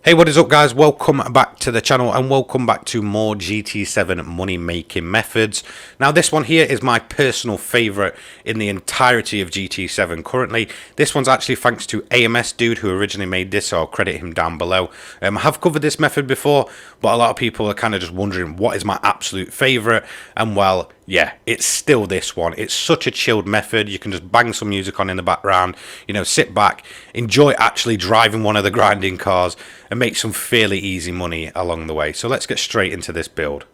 Hey, what is up guys? Welcome back to the channel and welcome back to more GT7 money making methods. Now this one here is my personal favourite in the entirety of GT7 currently. This one's actually thanks to AMS Dood, who originally made this, so I'll credit him down below. I have covered this method before, but a lot of people are kind of just wondering what is my absolute favourite, and well, yeah, it's still this one. It's such a chilled method. You can just bang some music on in the background, you know, sit back, enjoy actually driving one of the grinding cars and make some fairly easy money along the way. So let's get straight into this build.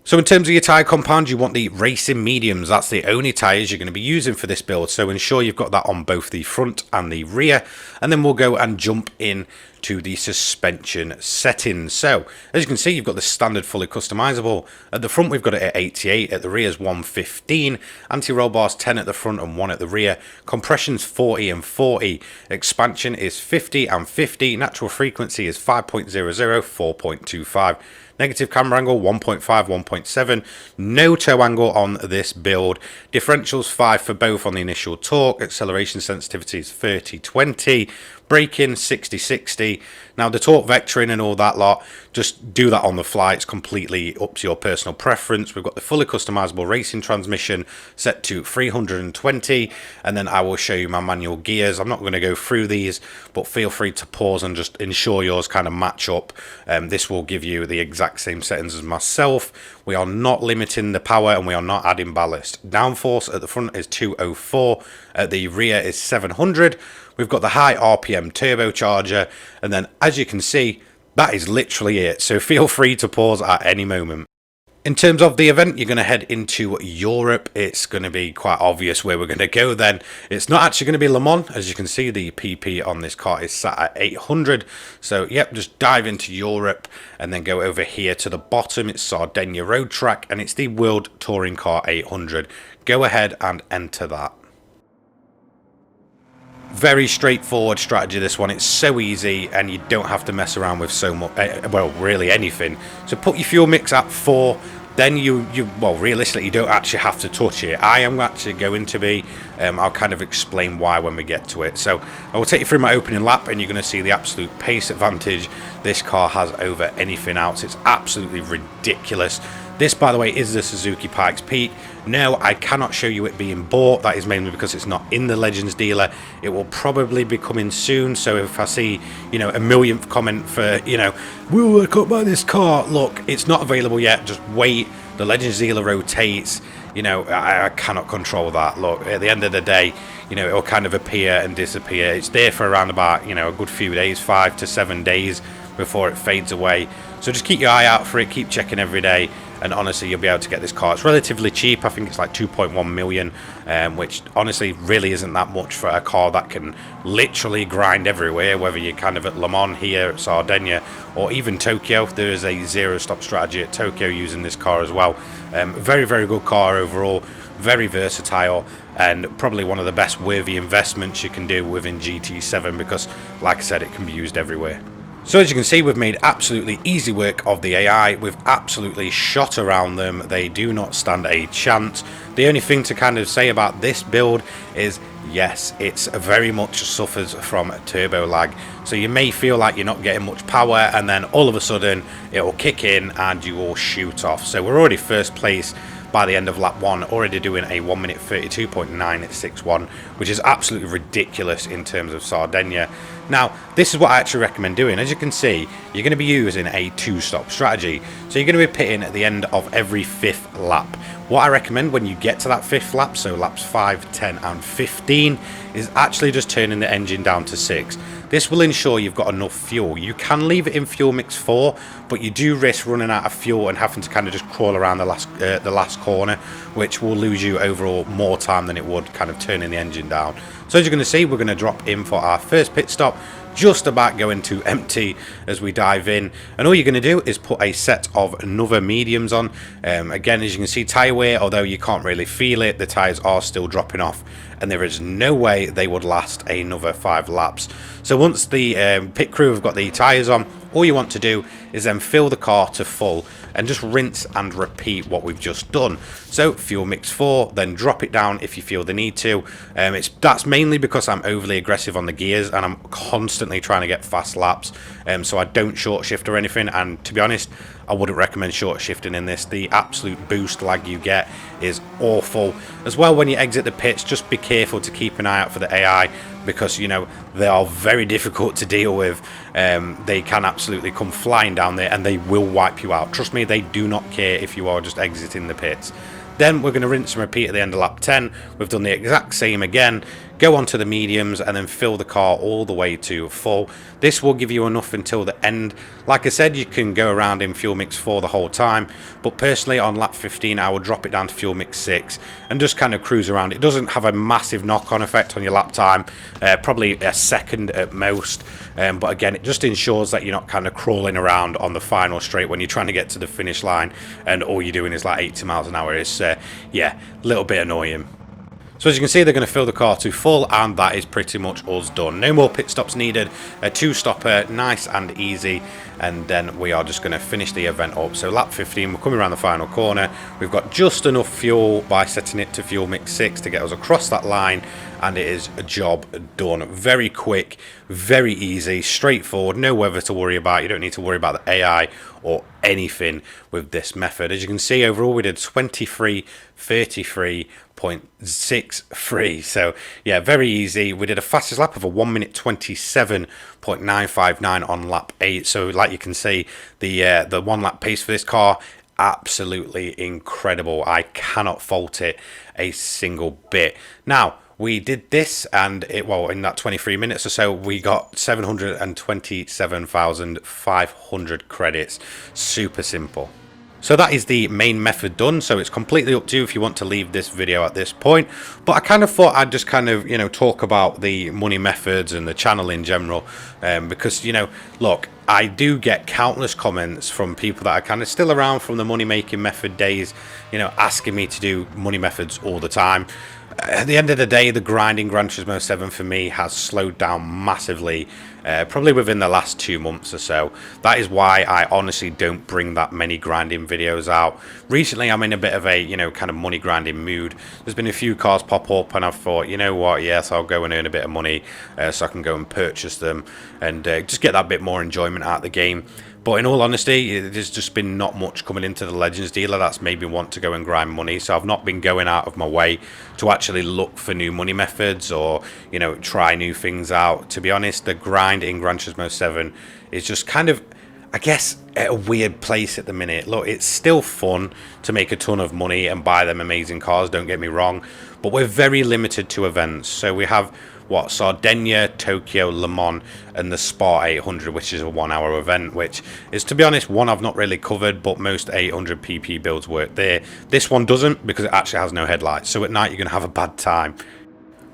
So in terms of your tyre compound, you want the racing mediums. That's the only tyres you're going to be using for this build. So ensure you've got that on both the front and the rear. And then we'll go and jump in to the suspension settings. So as you can see, you've got the standard fully customizable. At the front, we've got it at 88. At the rear is 115. Anti-roll bars 10 at the front and 1 at the rear. Compression's 40 and 40. Expansion is 50 and 50. Natural frequency is 5.00, 4.25. Negative camber angle 1.5, 1.7. No toe angle on this build. Differentials 5 for both on the initial torque. Acceleration sensitivity is 30-20. Braking 60-60. Now the torque vectoring and all that lot, just do that on the fly. It's completely up to your personal preference. We've got the fully customizable racing transmission set to 320, and then I will show you my manual gears. I'm not going to go through these, but feel free to pause and just ensure yours kind of match up. This will give you the exact same settings as myself. We are not limiting the power and we are not adding ballast. Downforce at the front is 204, at the rear is 700. We've got the high RPM turbocharger, and then as you can see, that is literally it. So feel free to pause at any moment. In terms of the event, you're going to head into Europe. It's going to be quite obvious where we're going to go then. It's not actually going to be Le Mans. As you can see, the PP on this car is sat at 800. So, yep, just dive into Europe and then go over here to the bottom. It's Sardinia Road Track, and it's the World Touring Car 800. Go ahead and enter that. Very straightforward strategy, this one. It's so easy and you don't have to mess around with so much, well, really anything. So put your fuel mix at 4, then well, realistically you don't actually have to touch it. I am actually going to be, I'll kind of explain why when we get to it. So I will take you through my opening lap and you're going to see the absolute pace advantage this car has over anything else. It's absolutely ridiculous. This, by the way, is the Suzuki Pikes Peak. No, I cannot show you it being bought. That is mainly because it's not in the Legends dealer. It will probably be coming soon. So if I see, you know, a millionth comment for, you know, I can't buy this car. Look, it's not available yet. Just wait. The Legends dealer rotates. You know, I cannot control that. Look, at the end of the day, you know, it will kind of appear and disappear. It's there for around about, you know, a good few days, 5 to 7 days before it fades away. So just keep your eye out for it. Keep checking every day. And honestly, you'll be able to get this car. It's relatively cheap. I think it's like 2.1 million, which honestly really isn't that much for a car that can literally grind everywhere, whether you're kind of at Le Mans here, at Sardinia, or even Tokyo. There is a zero-stop strategy at Tokyo using this car as well. Very, very good car overall, very versatile, and probably one of the best worthy investments you can do within GT7 because, like I said, it can be used everywhere. So as you can see, we've made absolutely easy work of the AI. We've absolutely shot around them. They do not stand a chance. The only thing to kind of say about this build is, yes, it's very much suffers from turbo lag. So you may feel like you're not getting much power and then all of a sudden it will kick in and you will shoot off. So we're already first place by the end of lap 1, already doing a 1 minute 32.9 at 6.1, which is absolutely ridiculous in terms of Sardinia. Now, this is what I actually recommend doing. As you can see, you're going to be using a 2-stop strategy. So you're going to be pitting at the end of every 5th lap. What I recommend when you get to that 5th lap, so laps 5, 10 and 15, is actually just turning the engine down to 6. This will ensure you've got enough fuel. You can leave it in fuel mix 4, but you do risk running out of fuel and having to kind of just crawl around the last corner, which will lose you overall more time than it would kind of turning the engine down. So as you're going to see, we're going to drop in for our first pit stop, just about going to empty as we dive in, and all you're going to do is put a set of another mediums on. Again, as you can see, tyre wear, although you can't really feel it, the tyres are still dropping off and there is no way they would last another 5 laps. So once the pit crew have got the tyres on, all you want to do is then fill the car to full and just rinse and repeat what we've just done. So fuel mix 4, then drop it down if you feel the need to. That's mainly because I'm overly aggressive on the gears and I'm constantly trying to get fast laps, so I don't short shift or anything. And to be honest, I wouldn't recommend short shifting in this. The absolute boost lag you get is awful. As well, when you exit the pits, just be careful to keep an eye out for the AI, because you know they are very difficult to deal with. They can absolutely come flying down there and they will wipe you out. Trust me, they do not care if you are just exiting the pits. Then we're going to rinse and repeat at the end of lap 10. We've done the exact same again. Go on to the mediums and then fill the car all the way to full. This will give you enough until the end. Like I said, you can go around in fuel mix 4 the whole time, but personally on lap 15 I would drop it down to fuel mix 6 and just kind of cruise around. It doesn't have a massive knock-on effect on your lap time, probably a second at most, but again, it just ensures that you're not kind of crawling around on the final straight when you're trying to get to the finish line and all you're doing is like 80 miles an hour. It's yeah, a little bit annoying. So as you can see, they're going to fill the car to full, and that is pretty much us done. No more pit stops needed. A 2-stopper, nice and easy, and then we are just going to finish the event up. So lap 15, we're coming around the final corner. We've got just enough fuel by setting it to fuel mix 6 to get us across that line, and it is a job done. Very quick, very easy, straightforward, no weather to worry about. You don't need to worry about the AI or anything with this method. As you can see, overall we did 23:33.63. So yeah, very easy. We did a fastest lap of a 1 minute 27.959 on lap 8. So like you can see, the 1 lap pace for this car, absolutely incredible. I cannot fault it a single bit. Now we did this, and in that 23 minutes or so, we got 727,500 credits. Super simple. So that is the main method done. So it's completely up to you if you want to leave this video at this point. But I kind of thought I'd just kind of, talk about the money methods and the channel in general. Because, look, I do get countless comments from people that are kind of still around from the money making method days, asking me to do money methods all the time. At the end of the day, the grinding Gran Turismo 7 for me has slowed down massively, probably within the last 2 months or so. That is why I honestly don't bring that many grinding videos out. Recently, I'm in a bit of a, kind of money grinding mood. There's been a few cars pop up and I've thought, you know what, yes, I'll go and earn a bit of money so I can go and purchase them and just get that bit more enjoyment out of the game. But in all honesty, there's just been not much coming into the Legends dealer that's made me want to go and grind money. So I've not been going out of my way to actually look for new money methods or, try new things out. To be honest, the grind in Gran Turismo 7 is just kind of, I guess, at a weird place at the minute. Look, it's still fun to make a ton of money and buy them amazing cars, don't get me wrong. But we're very limited to events. So we have Sardinia, Tokyo, Le Mans, and the Spa 800, which is a 1-hour event, which is, to be honest, one I've not really covered, but most 800 PP builds work there. This one doesn't, because it actually has no headlights, so at night you're going to have a bad time.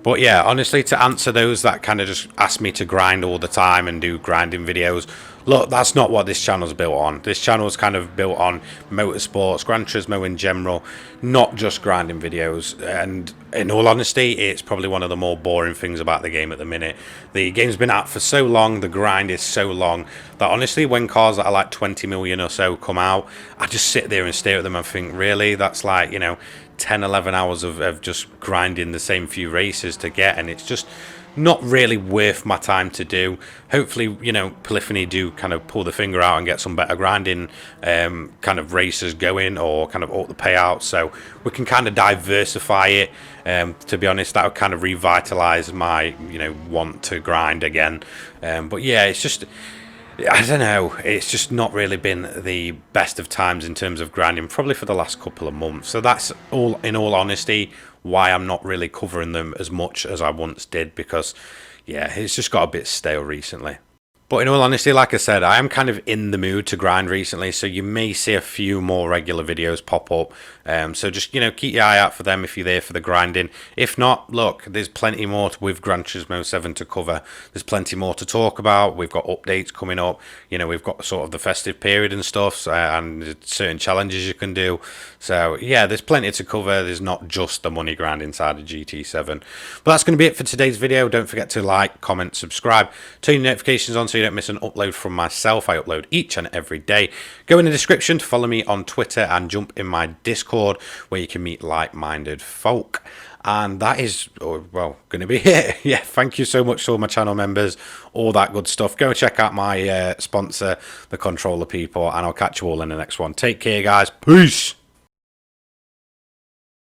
But yeah, honestly, to answer those that kind of just ask me to grind all the time and do grinding videos, look, that's not what this channel's built on. This channel's kind of built on motorsports, Gran Turismo in general, not just grinding videos. And in all honesty, it's probably one of the more boring things about the game at the minute. The game's been out for so long, the grind is so long, that honestly, when cars that are like 20 million or so come out, I just sit there and stare at them and think, really? That's like, 10, 11 hours of just grinding the same few races to get, and it's just not really worth my time to do. Hopefully, Polyphony do kind of pull the finger out and get some better grinding kind of races going, or kind of up the payouts, so we can kind of diversify it. To be honest, that would kind of revitalize my want to grind again. But yeah, it's just, I don't know, it's just not really been the best of times in terms of grinding, probably for the last couple of months. So that's all, in all honesty, why I'm not really covering them as much as I once did, because yeah, it's just got a bit stale recently. But in all honesty, like I said, I am kind of in the mood to grind recently, so you may see a few more regular videos pop up. So just, keep your eye out for them if you're there for the grinding. If not, look, there's plenty more with Gran Turismo 7 to cover. There's plenty more to talk about. We've got updates coming up. We've got sort of the festive period and stuff, and certain challenges you can do. So, yeah, there's plenty to cover. There's not just the money grind inside of GT7. But that's going to be it for today's video. Don't forget to like, comment, subscribe, turn your notifications on so you don't miss an upload from myself. I upload each and every day. Go in the description to follow me on Twitter and jump in my Discord where you can meet like-minded folk. And that is, well, going to be it. Yeah, thank you so much to all my channel members, all that good stuff. Go and check out my sponsor, the Controller People, and I'll catch you all in the next one. Take care, guys. Peace.